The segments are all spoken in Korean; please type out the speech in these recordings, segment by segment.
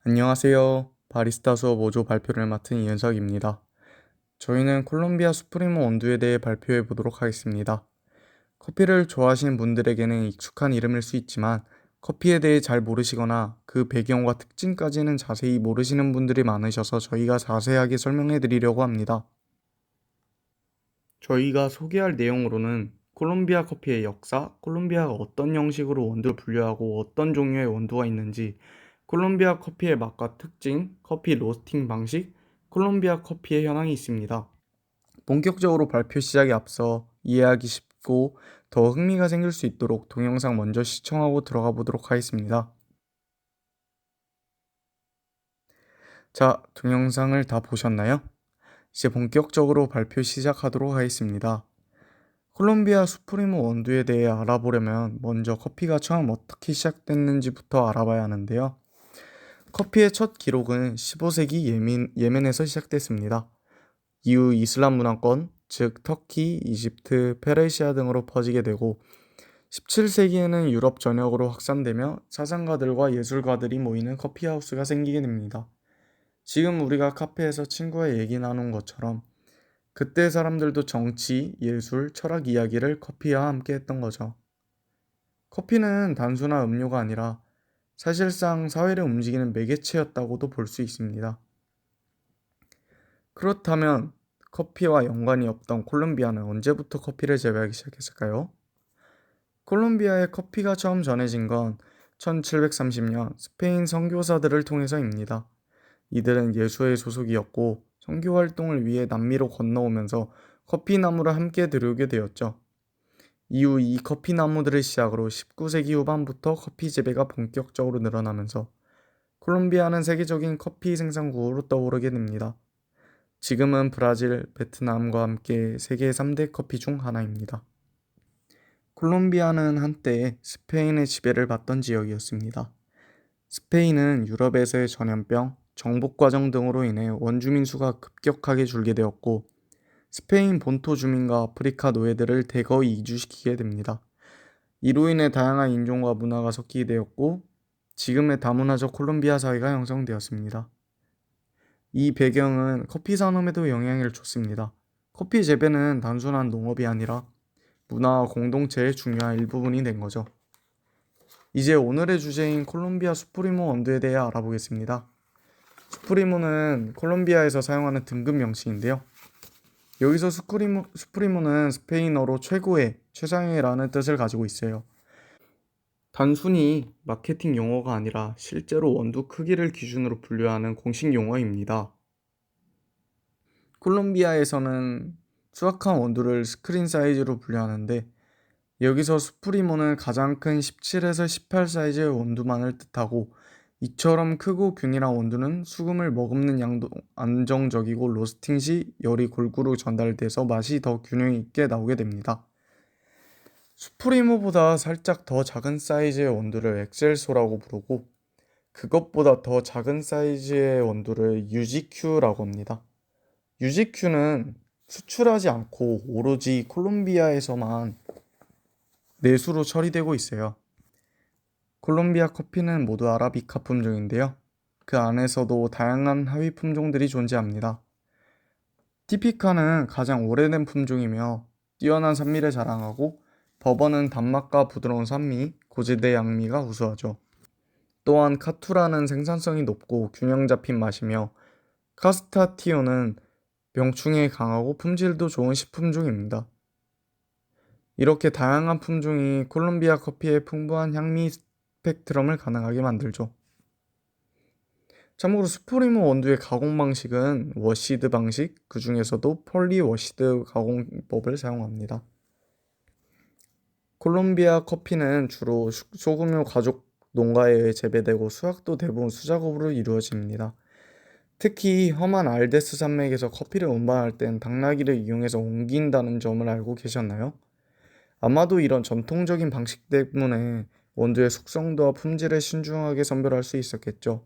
안녕하세요. 바리스타 수업 5조 발표를 맡은 이은석입니다. 저희는 콜롬비아 수프리모 원두에 대해 발표해 보도록 하겠습니다. 커피를 좋아하시는 분들에게는 익숙한 이름일 수 있지만 커피에 대해 잘 모르시거나 그 배경과 특징까지는 자세히 모르시는 분들이 많으셔서 저희가 자세하게 설명해 드리려고 합니다. 저희가 소개할 내용으로는 콜롬비아 커피의 역사, 콜롬비아가 어떤 형식으로 원두를 분류하고 어떤 종류의 원두가 있는지, 콜롬비아 커피의 맛과 특징, 커피 로스팅 방식, 콜롬비아 커피의 현황이 있습니다. 본격적으로 발표 시작에 앞서 이해하기 쉽고 더 흥미가 생길 수 있도록 동영상 먼저 시청하고 들어가 보도록 하겠습니다. 자, 동영상을 다 보셨나요? 이제 본격적으로 발표 시작하도록 하겠습니다. 콜롬비아 수프리모 원두에 대해 알아보려면 먼저 커피가 처음 어떻게 시작됐는지부터 알아봐야 하는데요. 커피의 첫 기록은 15세기 예멘에서 시작됐습니다. 이후 이슬람 문화권, 즉 터키, 이집트, 페르시아 등으로 퍼지게 되고 17세기에는 유럽 전역으로 확산되며 사상가들과 예술가들이 모이는 커피하우스가 생기게 됩니다. 지금 우리가 카페에서 친구와 얘기 나눈 것처럼 그때 사람들도 정치, 예술, 철학 이야기를 커피와 함께 했던 거죠. 커피는 단순한 음료가 아니라 사실상 사회를 움직이는 매개체였다고도 볼 수 있습니다. 그렇다면 커피와 연관이 없던 콜롬비아는 언제부터 커피를 재배하기 시작했을까요? 콜롬비아에 커피가 처음 전해진 건 1730년 스페인 선교사들을 통해서입니다. 이들은 예수회 소속이었고 선교 활동을 위해 남미로 건너오면서 커피 나무를 함께 들여오게 되었죠. 이후 이 커피 나무들을 시작으로 19세기 후반부터 커피 재배가 본격적으로 늘어나면서 콜롬비아는 세계적인 커피 생산국으로 떠오르게 됩니다. 지금은 브라질, 베트남과 함께 세계 3대 커피 중 하나입니다. 콜롬비아는 한때 스페인의 지배를 받던 지역이었습니다. 스페인은 유럽에서의 전염병, 정복 과정 등으로 인해 원주민 수가 급격하게 줄게 되었고 스페인 본토 주민과 아프리카 노예들을 대거히 이주시키게 됩니다. 이로 인해 다양한 인종과 문화가 섞이게 되었고 지금의 다문화적 콜롬비아 사회가 형성되었습니다. 이 배경은 커피 산업에도 영향을 줬습니다. 커피 재배는 단순한 농업이 아니라 문화와 공동체의 중요한 일부분이 된 거죠. 이제 오늘의 주제인 콜롬비아 수프리모 원두에 대해 알아보겠습니다. 수프리모는 콜롬비아에서 사용하는 등급 명칭인데요. 여기서 수프리모는 스페인어로 최고의, 최상의라는 뜻을 가지고 있어요. 단순히 마케팅 용어가 아니라 실제로 원두 크기를 기준으로 분류하는 공식 용어입니다. 콜롬비아에서는 수확한 원두를 스크린 사이즈로 분류하는데 여기서 수프리모는 가장 큰 17에서 18 사이즈의 원두만을 뜻하고 이처럼 크고 균일한 원두는 수금을 머금는 양도 안정적이고 로스팅 시 열이 골고루 전달돼서 맛이 더 균형 있게 나오게 됩니다. 수프리모보다 살짝 더 작은 사이즈의 원두를 엑셀소라고 부르고 그것보다 더 작은 사이즈의 원두를 UGQ라고 합니다. UGQ는 수출하지 않고 오로지 콜롬비아에서만 내수로 처리되고 있어요. 콜롬비아 커피는 모두 아라비카 품종인데요. 그 안에서도 다양한 하위 품종들이 존재합니다. 티피카는 가장 오래된 품종이며 뛰어난 산미를 자랑하고 버번은 단맛과 부드러운 산미, 고지대 양미가 우수하죠. 또한 카투라는 생산성이 높고 균형 잡힌 맛이며 카스타티오는 명충에 강하고 품질도 좋은 식품종입니다. 이렇게 다양한 품종이 콜롬비아 커피의 풍부한 향미 스펙트럼을 가능하게 만들죠. 참고로 스프리모 원두의 가공 방식은 워시드 방식, 그 중에서도 폴리 워시드 가공법을 사용합니다. 콜롬비아 커피는 주로 소규모 가족 농가에 의해 재배되고 수확도 대부분 수작업으로 이루어집니다. 특히 험한 알데스 산맥에서 커피를 운반할 땐 당나귀를 이용해서 옮긴다는 점을 알고 계셨나요? 아마도 이런 전통적인 방식 때문에 원두의 숙성도와 품질을 신중하게 선별할 수 있었겠죠.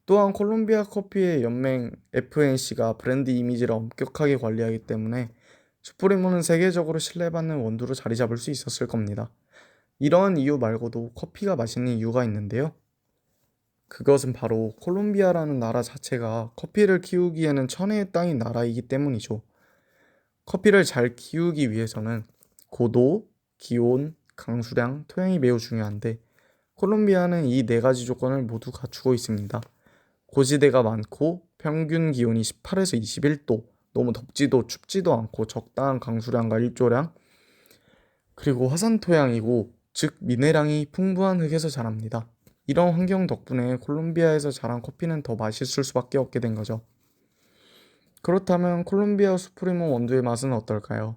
또한 콜롬비아 커피의 연맹 FNC가 브랜드 이미지를 엄격하게 관리하기 때문에 수프리모는 세계적으로 신뢰받는 원두로 자리 잡을 수 있었을 겁니다. 이런 이유 말고도 커피가 맛있는 이유가 있는데요. 그것은 바로 콜롬비아라는 나라 자체가 커피를 키우기에는 천혜의 땅인 나라이기 때문이죠. 커피를 잘 키우기 위해서는 고도, 기온, 강수량, 토양이 매우 중요한데 콜롬비아는 이 네 가지 조건을 모두 갖추고 있습니다. 고지대가 많고 평균 기온이 18에서 21도, 너무 덥지도 춥지도 않고 적당한 강수량과 일조량, 그리고 화산 토양이고 즉 미네랄이 풍부한 흙에서 자랍니다. 이런 환경 덕분에 콜롬비아에서 자란 커피는 더 맛있을 수밖에 없게 된 거죠. 그렇다면 콜롬비아 수프리모 원두의 맛은 어떨까요?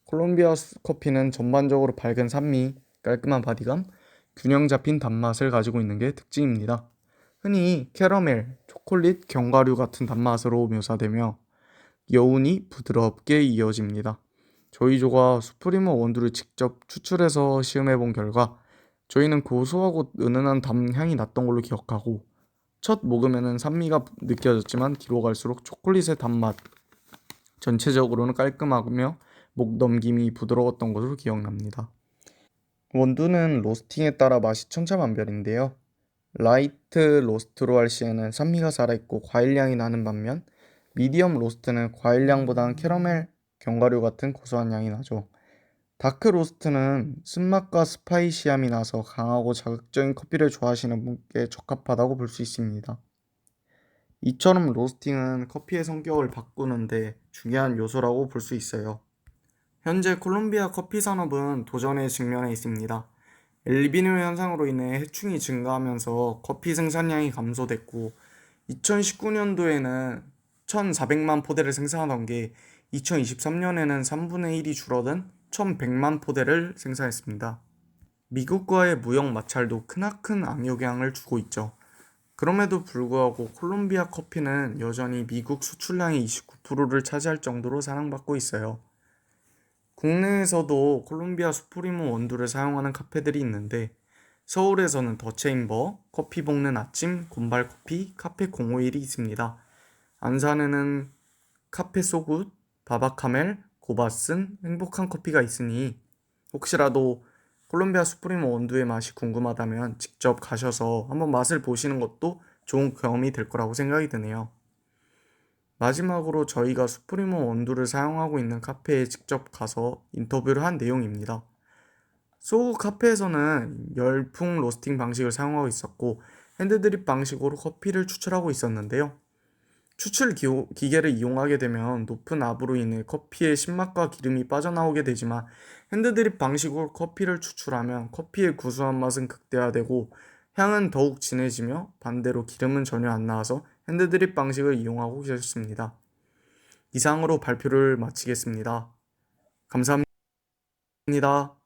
콜롬비아 커피는 전반적으로 밝은 산미, 깔끔한 바디감, 균형 잡힌 단맛을 가지고 있는 게 특징입니다. 흔히 캐러멜, 초콜릿, 견과류 같은 단맛으로 묘사되며 여운이 부드럽게 이어집니다. 저희 조가 수프리모 원두를 직접 추출해서 시음해 본 결과 저희는 고소하고 은은한 담향이 났던 걸로 기억하고 첫 모금에는 산미가 느껴졌지만 뒤로 갈수록 초콜릿의 단맛, 전체적으로는 깔끔하며 목 넘김이 부드러웠던 것으로 기억납니다. 원두는 로스팅에 따라 맛이 천차만별인데요. 라이트 로스트로 할 시에는 산미가 살아있고 과일향이 나는 반면 미디엄 로스트는 과일향보다는 캐러멜, 견과류 같은 고소한 향이 나죠. 다크 로스트는 쓴맛과 스파이시함이 나서 강하고 자극적인 커피를 좋아하시는 분께 적합하다고 볼 수 있습니다. 이처럼 로스팅은 커피의 성격을 바꾸는데 중요한 요소라고 볼 수 있어요. 현재 콜롬비아 커피 산업은 도전에 직면해 있습니다. 엘니뇨 현상으로 인해 해충이 증가하면서 커피 생산량이 감소됐고 2019년도에는 1,400만 포대를 생산하던 게 2023년에는 3분의 1이 줄어든 1,100만 포대를 생산했습니다. 미국과의 무역 마찰도 크나큰 악영향을 주고 있죠. 그럼에도 불구하고 콜롬비아 커피는 여전히 미국 수출량의 29%를 차지할 정도로 사랑받고 있어요. 국내에서도 콜롬비아 수프리모 원두를 사용하는 카페들이 있는데 서울에서는 더체인버, 커피 볶는 아침, 곤발커피, 카페 051이 있습니다. 안산에는 카페 소굿, 바바카멜, 고바슨, 행복한 커피가 있으니 혹시라도 콜롬비아 수프리모 원두의 맛이 궁금하다면 직접 가셔서 한번 맛을 보시는 것도 좋은 경험이 될 거라고 생각이 드네요. 마지막으로 저희가 수프리모 원두를 사용하고 있는 카페에 직접 가서 인터뷰를 한 내용입니다. 소우 카페에서는 열풍 로스팅 방식을 사용하고 있었고 핸드드립 방식으로 커피를 추출하고 있었는데요. 추출 기계를 이용하게 되면 높은 압으로 인해 커피의 신맛과 기름이 빠져나오게 되지만 핸드드립 방식으로 커피를 추출하면 커피의 구수한 맛은 극대화되고 향은 더욱 진해지며 반대로 기름은 전혀 안 나와서 핸드드립 방식을 이용하고 계셨습니다. 이상으로 발표를 마치겠습니다. 감사합니다.